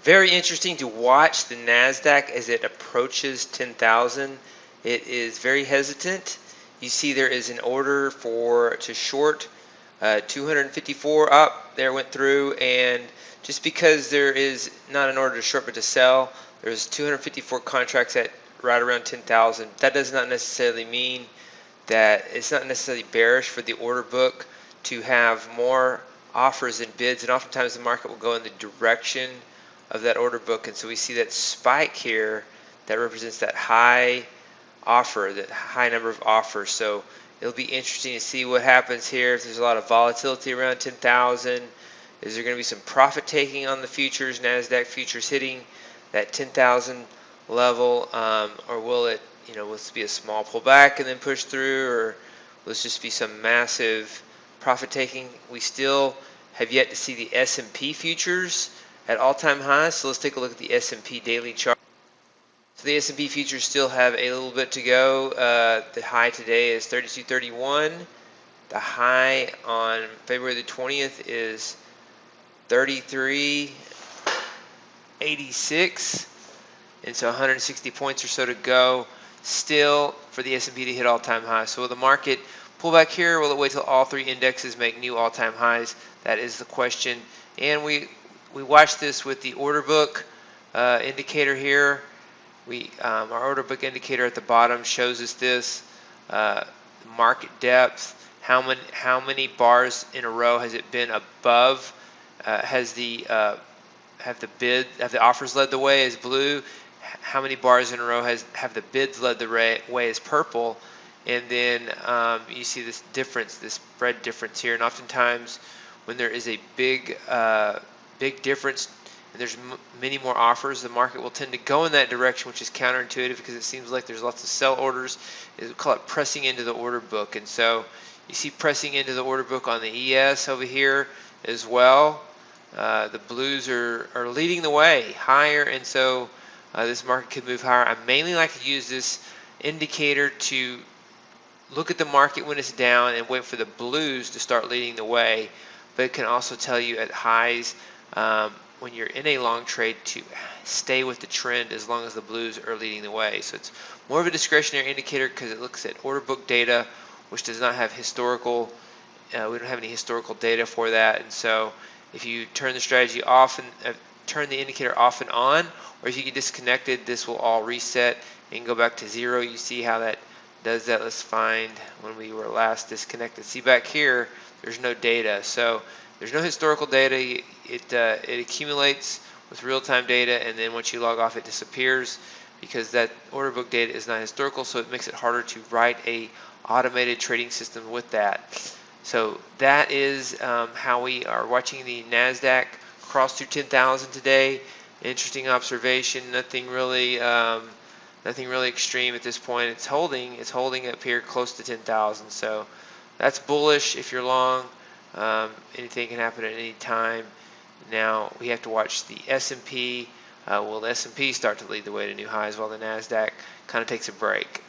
Very interesting to watch the Nasdaq as it approaches 10,000. It is very hesitant. You see there is an order to short 254 up there, went through, and just because there is not an order to short but to sell, there's 254 contracts at right around 10,000. That does not necessarily mean that it's not necessarily bearish for the order book to have more offers and bids, and oftentimes the market will go in the direction of that order book, and so we see that spike here that represents that high offer, that high number of offers. So it'll be interesting to see what happens here. If there's a lot of volatility around 10,000, is there going to be some profit taking on the futures, Nasdaq futures hitting that 10,000 level, or will it, will this be a small pullback and then push through, or will this just be some massive profit taking? We still have yet to see the S&P futures at all-time highs, so let's take a look at the S&P daily chart. So the S&P futures still have a little bit to go. The high today is 32.31. The high on February the 20th is 33.86, and so 160 points or so to go still for the S&P to hit all-time highs. So will the market pull back here? Will it wait till all three indexes make new all-time highs? That is the question. And we watch this with the order book indicator here. Our order book indicator at the bottom shows us this market depth. How many bars in a row has it been above? Have the offers led the way as blue? How many bars in a row have the bids led the way as purple? And then you see this difference, this spread difference here. And oftentimes, when there is a big difference and there's many more offers, the market will tend to go in that direction, which is counterintuitive because it seems like there's lots of sell orders. We call it pressing into the order book. And so you see pressing into the order book on the ES over here as well. The blues are leading the way higher, and so this market could move higher. I mainly like to use this indicator to look at the market when it's down and wait for the blues to start leading the way, but it can also tell you at highs when you're in a long trade to stay with the trend as long as the blues are leading the way. So it's more of a discretionary indicator because it looks at order book data, which does not have historical, we don't have any historical data for that. And so if you turn the strategy off and turn the indicator off and on, or if you get disconnected, this will all reset and go back to zero. You see how that does that. Let's find when we were last disconnected. See back here, there's no data. So there's no historical data. It accumulates with real-time data, and then once you log off, it disappears because that order book data is not historical, so it makes it harder to write a automated trading system with that. So that is how we are watching the Nasdaq cross through 10,000 today. Interesting observation. Nothing really extreme at this point. It's holding up here close to 10,000. So that's bullish if you're long. Anything can happen at any time. Now we have to watch the S&P. Will the S&P start to lead the way to new highs while the Nasdaq kind of takes a break?